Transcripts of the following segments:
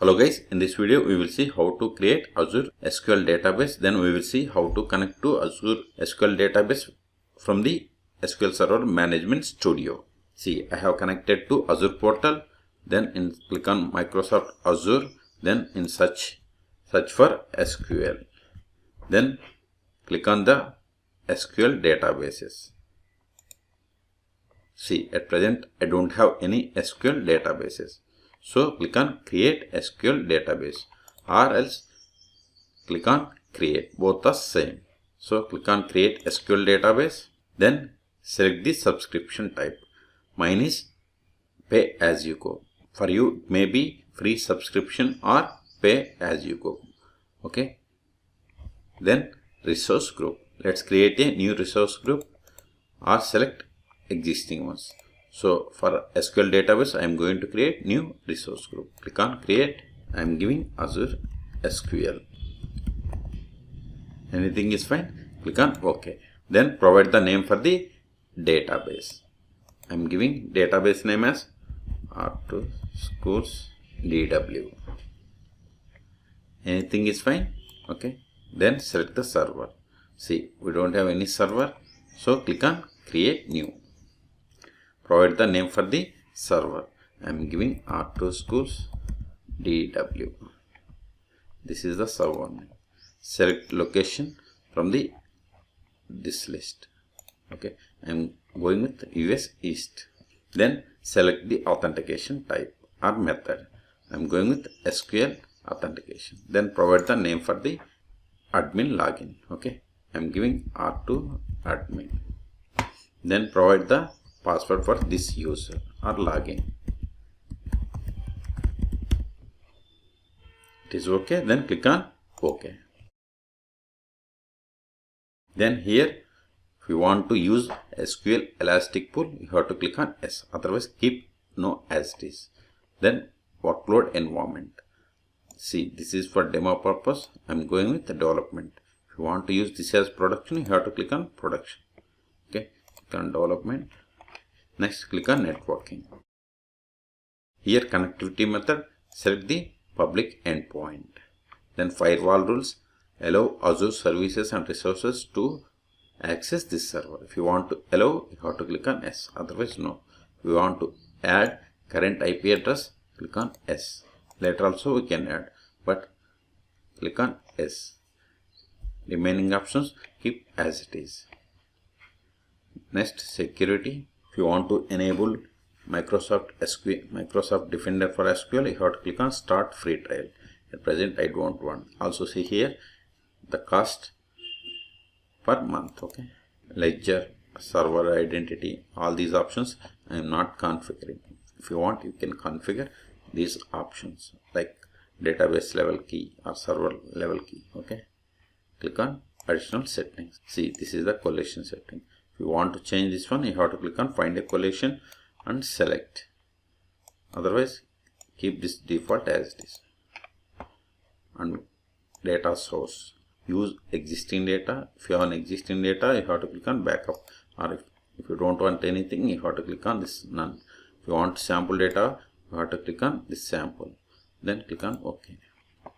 Hello guys, in this video we will see how to create Azure SQL Database. Then we will see how to connect to Azure SQL Database from the SQL Server Management Studio. See, I have connected to Azure portal. Then click on Microsoft Azure. Then in search for SQL. Then click on the SQL databases. See, at present I don't have any SQL databases. So click on create SQL database, or else click on create. Both are same. So click on create SQL database. Then select the subscription type. Mine is pay as you go. For you it may be free subscription or pay as you go. Okay. Then resource group. Let's create a new resource group or select existing ones. So for SQL database, I am going to create new resource group. Click on create. I am giving Azure SQL. Anything is fine. Click on OK. Then provide the name for the database. I am giving database name as R2 Schools DW. Anything is fine. Okay. Then select the server. See, we don't have any server. So click on create new. Provide the name for the server. I am giving R2 Schools DW. This is the server name. Select location from this list. Okay, I am going with US East. Then select the authentication type or method. I am going with SQL authentication. Then provide the name for the admin login. Okay, I am giving R2 admin. Then provide the password for this user or login. It is okay. Then click on OK. Then here, if you want to use SQL Elastic Pool, you have to click on S. Otherwise, keep no as it is. Then workload environment. See, this is for demo purpose. I am going with the development. If you want to use this as production, you have to click on production. Okay, click on development. Next, click on networking. Here, connectivity method, select the public endpoint. Then firewall rules, allow Azure services and resources to access this server. If you want to allow, you have to click on S. Otherwise, no. If you want to add current IP address, click on S. Later also we can add, but click on S. Remaining options keep as it is. Next, security. If you want to enable Microsoft Defender for SQL, you have to click on start free trial. At present I don't want. Also see here the cost per month. Okay, ledger, server identity, all these options I am not configuring. If you want, you can configure these options like database level key or server level key. Okay, click on additional settings. See, this is the collection setting. If you want to change this one, you have to click on find a collection and select. Otherwise, keep this default as it is. And data source, use existing data. If you have an existing data, you have to click on backup. Or if you don't want anything, you have to click on this none. If you want sample data, you have to click on this sample. Then click on OK.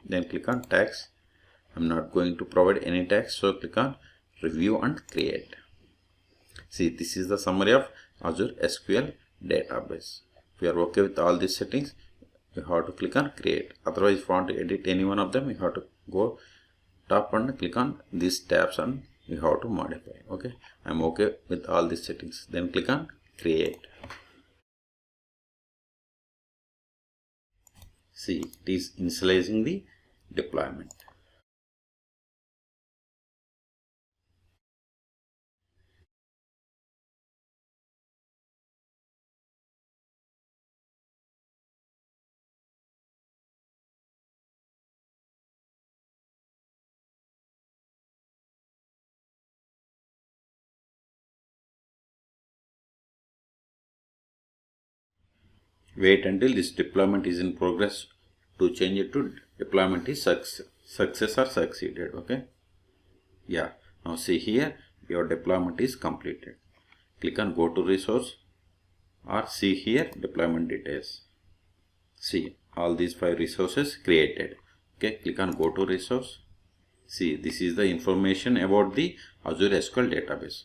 Then click on tags. I'm not going to provide any tags, so click on review and create. See, this is the summary of Azure SQL Database. If you are okay with all these settings, you have to click on create. Otherwise, if you want to edit any one of them, you have to go top and click on these tabs and you have to modify. Okay, I'm okay with all these settings. Then click on create. See, it is initializing the deployment. Wait until this deployment is in progress to change it to deployment is success or succeeded. Okay, yeah, now see here your deployment is completed. Click on go to resource or see here deployment details. See, all these 5 resources created. Okay, click on go to resource. See, this is the information about the Azure SQL database.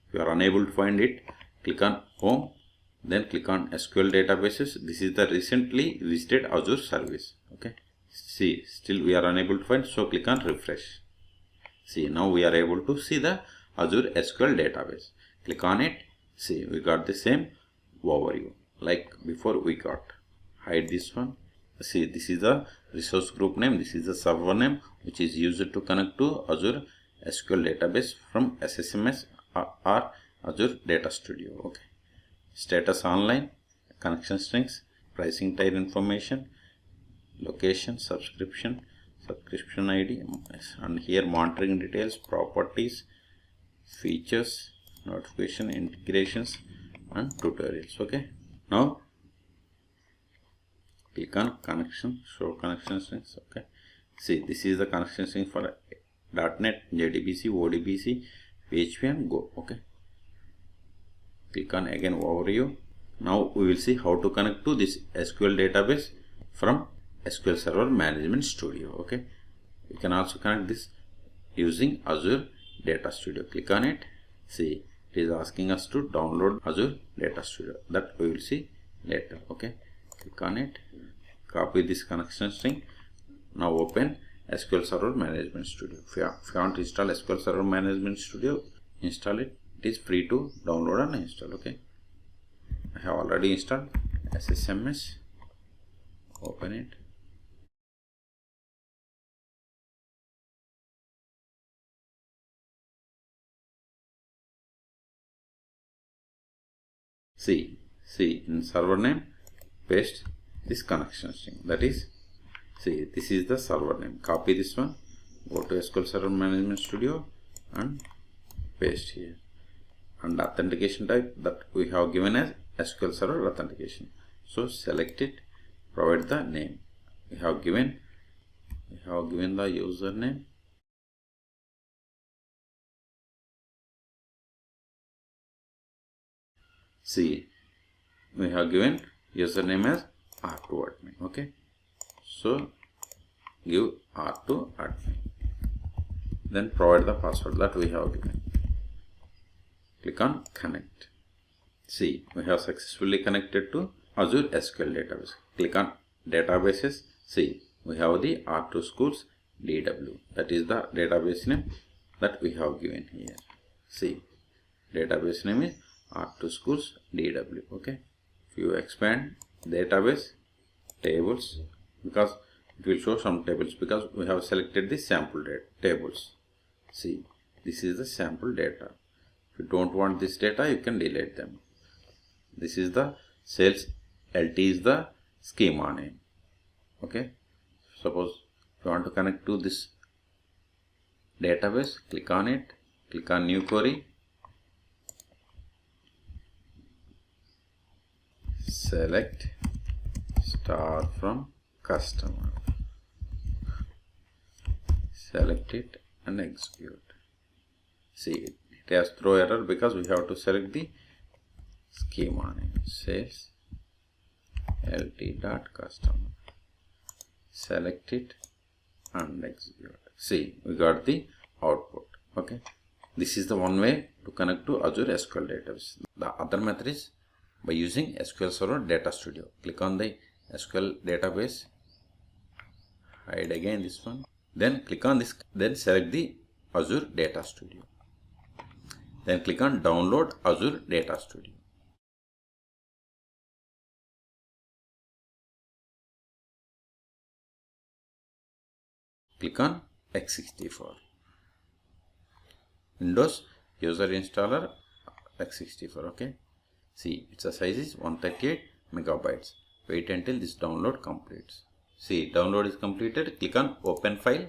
If you are unable to find it, click on home, then click on SQL databases. This is the recently visited Azure service. Okay, see, still we are unable to find, so click on refresh. See, now we are able to see the Azure SQL database. Click on it. See, we got the same overview like before we got. Hide this one. See, this is the resource group name. This is the server name which is used to connect to Azure SQL database from SSMS or Azure Data Studio. Okay. Status online, connection strings, pricing tier information, location, subscription ID, and here monitoring details, properties, features, notification, integrations, and tutorials. Okay, now click on connection, show connection strings. Okay, see, this is the connection string for .NET, JDBC, ODBC, PHP, and Go. Okay, click on again overview. Now we will see how to connect to this SQL database from SQL Server Management Studio. Okay, you can also connect this using Azure Data Studio. Click on it. See, it is asking us to download Azure Data Studio. That we will see later. Okay, click on it. Copy this connection string. Now open SQL Server Management Studio. If you want to install SQL Server Management Studio, install it. It is free to download and install. Okay, I have already installed SSMS. Open it. See, in server name, paste this connection string. That is, see, this is the server name. Copy this one, go to SQL Server Management Studio and paste here. And authentication type that we have given as SQL Server Authentication. So select it, provide the name. We have given the username. See, we have given username as R2 admin. Okay, so give R2 admin, then provide the password that we have given. Click on connect. See, we have successfully connected to Azure SQL database. Click on databases. See, we have the R2 schools DW. That is the database name that we have given here. See, database name is R2 schools DW. Okay, if you expand database tables, because it will show some tables, because we have selected the sample tables. See, this is the sample data. If you don't want this data, you can delete them. This is the sales LT is the schema name. Okay, suppose if you want to connect to this database, click on it, click on new query, select star from customer, select it and execute. See, it has throw error because we have to select the schema name, sales lt.customer, select it and execute. See, we got the output. Okay, this is the one way to connect to Azure SQL database. The other method is by using SQL Server Data Studio. Click on the SQL database, hide again this one, then click on this, then select the Azure Data Studio, then click on download Azure Data Studio. Click on x64. Windows user installer x64. Okay, see, its size is 138 megabytes. Wait until this download completes. See, download is completed. Click on open file.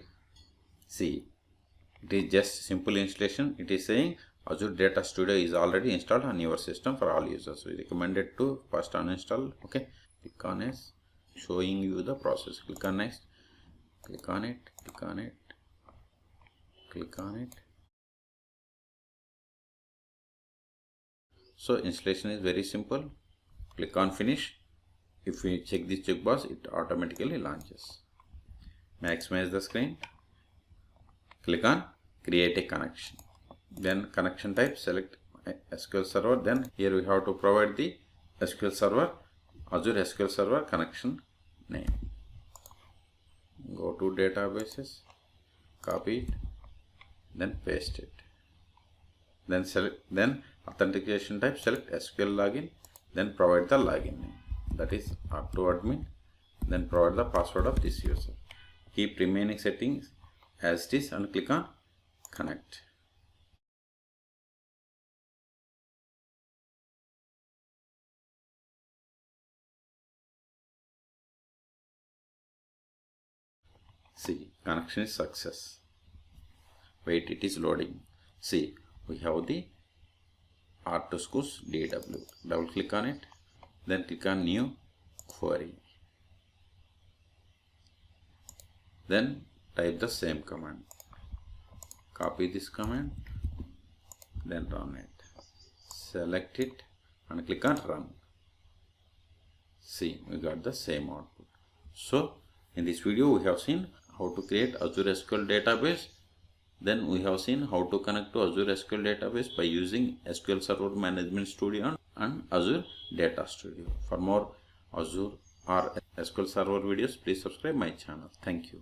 See, it is just simple installation. It is saying Azure Data Studio is already installed on your system for all users. We recommend it to first uninstall. Okay, click on yes, showing you the process. Click on next, click on it, click on it, click on it. So installation is very simple. Click on finish. if we check this checkbox, it automatically launches. Maximize the screen. Click on create a connection. Then connection type, select SQL Server. Then here we have to provide the SQL Server, Azure SQL Server connection name. Go to databases, copy it, then paste it. Then select, then authentication type, select SQL login, then provide the login name, that is R2admin, then provide the password of this user. Keep remaining settings as it is and click on connect. See, connection is success. Wait, it is loading. See, we have the R2 schools DW. Double click on it, then click on new query. Then type the same command. Copy this command, then run it. Select it and click on run. See, we got the same output. So, in this video we have seen how to create Azure SQL Database. Then we have seen how to connect to Azure SQL Database by using SQL Server Management Studio and Azure Data Studio. For more Azure or SQL Server videos, please subscribe my channel. Thank you.